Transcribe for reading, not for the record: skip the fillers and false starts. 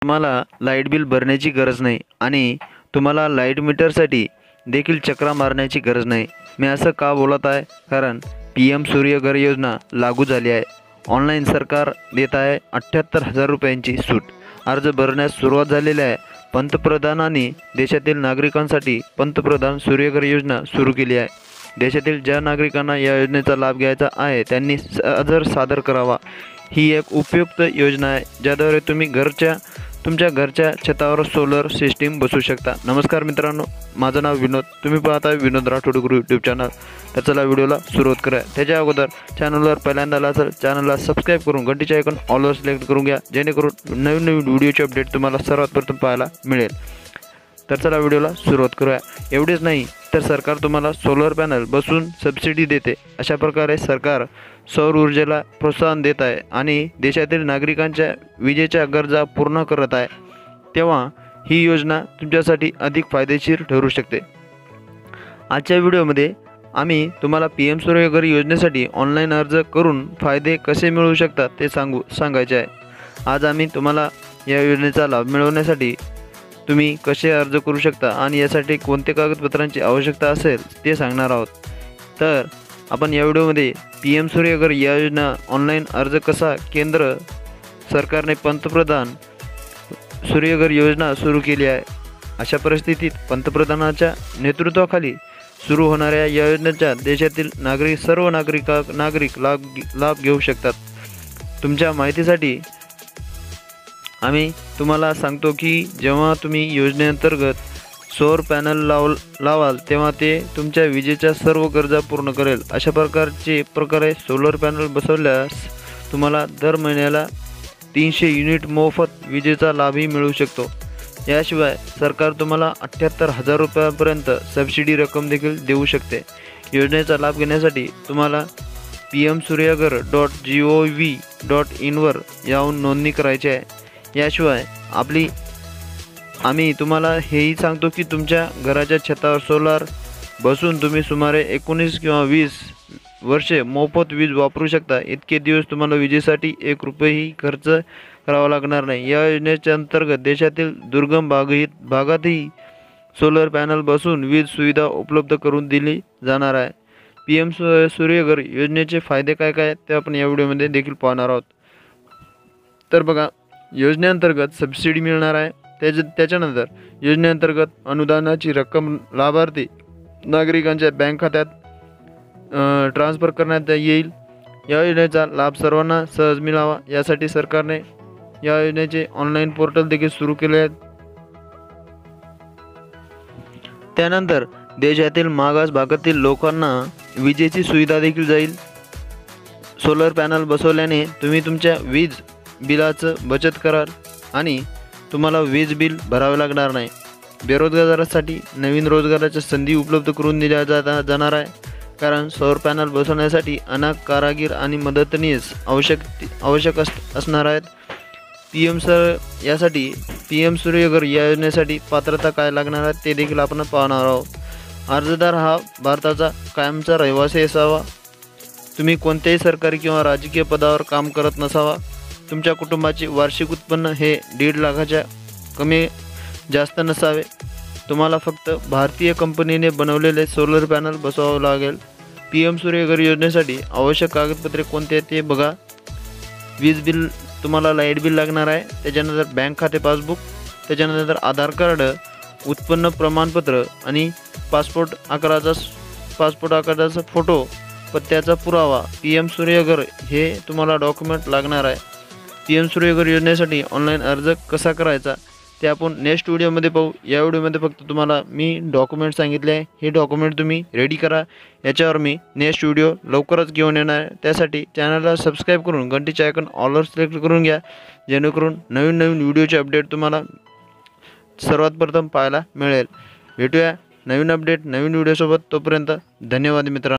तुम्हाला light bill भरण्याची गरज नाही आणि तुम्हाला लाईट मीटरसाठी देखील चक्रा मारण्याची गरज नाही। मी असं का बोलत आहे, कारण PM सूर्यघर योजना लागू झाली आहे। ऑनलाईन सरकार देत आहे 78,000 रुपयांची सूट। अर्ज भरण्यास सुरुवात झालेली आहे। पंतप्रधानांनी देशातील नागरिकांसाठी पंतप्रधान सूर्यघर योजना सुरू केली आहे। देशातील ज्या नागरिकांना या योजनेचा लाभ घ्यायचा आहे त्यांनी अर्ज सादर करावा। ही एक उपयुक्त योजना आहे ज्याद्वारे तुम्ही तुमच्या घरच्या छतावर सोलर सिस्टीम बसवू शकता। नमस्कार मित्रांनो, माझं नाव विनोद, तुम्ही पाहता विनोद राठोड गुरु यूट्यूब चॅनल। तर चला व्हिडिओला सुरुवात करूया। त्याच्या अगोदर चॅनलवर पहिल्यांदा आला तर चॅनलला सबस्क्राईब करून घंटीचे आयकॉन ऑलवर सिलेक्ट करून घ्या, जेणेकरून नवीन व्हिडिओचे अपडेट तुम्हाला सर्वात प्रथम पाहायला मिळेल। तर चला व्हिडिओला सुरुवात करूया। एवढेच नाही तर सरकार तुम्हाला सोलर पॅनल बसवून सबसिडी देते। अशा प्रकारे सरकार सौर ऊर्जेला प्रोत्साहन देत आहे आणि देशातील नागरिकांच्या विजेच्या गरजा पूर्ण करत आहे। तेव्हा ही योजना तुमच्यासाठी अधिक फायदेशीर ठरू शकते। आजच्या व्हिडिओमध्ये आम्ही तुम्हाला PM सूर्यघर योजनेसाठी ऑनलाईन अर्ज करून फायदे कसे मिळवू शकतात ते सांगायचे आहे। आज आम्ही तुम्हाला या योजनेचा लाभ मिळवण्यासाठी तुम्ही कसे अर्ज करू शकता आणि यासाठी कोणते कागदपत्रांची आवश्यकता असेल ते सांगणार आहोत। तर आपण या व्हिडिओमध्ये PM सूर्यघर या योजना ऑनलाईन अर्ज कसा केंद्र सरकारने पंतप्रधान सूर्यघर योजना सुरू केली आहे। अशा परिस्थितीत पंतप्रधानाच्या नेतृत्वाखाली सुरू होणाऱ्या या योजनेचा देशातील सर्व नागरिक लाभ घेऊ शकतात। तुमच्या माहितीसाठी आम्ही तुम्हाला सांगतो की जेव्हा तुम्ही योजनेअंतर्गत सौर पॅनल लावाल तेव्हा ते तुमच्या विजेच्या सर्व गरजा पूर्ण करेल। अशा प्रकारे सोलर पॅनल बसवल्यास तुम्हाला दर महिन्याला 300 युनिट मोफत विजेचा लाभही मिळू शकतो। याशिवाय सरकार तुम्हाला 78,000 रुपयांपर्यंत सबसिडी रक्कम देखील देऊ शकते। योजनेचा लाभ घेण्यासाठी तुम्हाला pmsuryaghar.gov.in वर जाऊन नोंदणी करायची आहे। याशिवाय आम्ही तुम्हाला हेही सांगतो की तुमच्या घराच्या छतावर सोलार बसून तुम्ही सुमारे 19 किंवा 20 वर्षे मोफत वीज वापरू शकता। इतके दिवस तुम्हाला विजेसाठी 1 रुपयाही खर्च करावा लागणार नाही। या योजनेच्या अंतर्गत देशातील दुर्गम भागातही सोलर पॅनल बसून वीज सुविधा उपलब्ध करून दिली जाणार आहे। PM सूर्यघर योजनेचे फायदे काय आहेत ते आपण या व्हिडिओमध्ये देखील पाहणार आहोत। तर बघा, योजनेअंतर्गत सबसिडी मिळणार आहे। त्याच्यानंतर योजनेअंतर्गत अनुदानाची रक्कम लाभार्थी नागरिकांच्या बँक खात्यात ट्रान्सफर करण्यात येईल। या योजनेचा लाभ सर्वांना सहज मिळावा यासाठी सरकारने या योजनेचे ऑनलाईन पोर्टल देखील सुरू केले आहेत। त्यानंतर देशातील मागास भागातील लोकांना विजेची सुविधा देखील जाईल। सोलर पॅनल बसवल्याने तुम्ही तुमच्या वीज बिलाचं बचत कराल आणि तुम्हाला वीज बिल भरावे लागणार नाही। बेरोजगारांसाठी नवीन रोजगाराच्या संधी उपलब्ध करून दिल्या जाणार आहे, कारण सौर पॅनल बसवण्यासाठी अनेक कारागीर आणि मदतनीस आवश्यक असणार आहेत। PM सूर्यघर या योजनेसाठी पात्रता काय लागणार आहे ते देखील आपण पाहणार आहोत। अर्जदार हा भारताचा कायमचा रहिवासी असावा। तुम्ही कोणत्याही सरकारी किंवा राजकीय पदावर काम करत नसावा। तुमच्या कुटुंबाचे वार्षिक उत्पन्न हे 1.5 लाखाच्या कमी जास्त नसावे। तुम्हाला फक्त भारतीय कंपनीने बनवलेले सोलर पॅनल बसवावे लागेल। PM सूर्यघर योजनेसाठी आवश्यक कागदपत्रे कोणते ते बघा। वीज बिल, तुम्हाला लाईट बिल लागणार आहे। त्याच्यानंतर बँक खाते पासबुक, त्याच्यानंतर आधार कार्ड, उत्पन्न प्रमाणपत्र आणि पासपोर्ट आकाराचा फोटो, पत्त्याचा पुरावा। PM सूर्यघर हे तुम्हाला डॉक्युमेंट लागणार आहे। PM सूर्यघर योजनेसाठी ऑनलाईन अर्ज कसा करायचा ते आपण नेक्स्ट व्हिडिओमध्ये पाहू। या व्हिडिओमध्ये फक्त तुम्हाला मी डॉक्युमेंट सांगितले आहे, हे डॉक्युमेंट तुम्ही रेडी करा। याच्यावर मी नेक्स्ट व्हिडिओ लवकरच घेऊन येणार आहे। त्यासाठी चॅनलला सबस्क्राईब करून घंटीचे आयकॉन ऑलवर सिलेक्ट करून घ्या, जेणेकरून नवीन व्हिडिओचे अपडेट तुम्हाला सर्वात प्रथम पाहायला मिळेल। भेटूया नवीन अपडेट नवीन व्हिडिओसोबत। तोपर्यंत धन्यवाद मित्रांनो।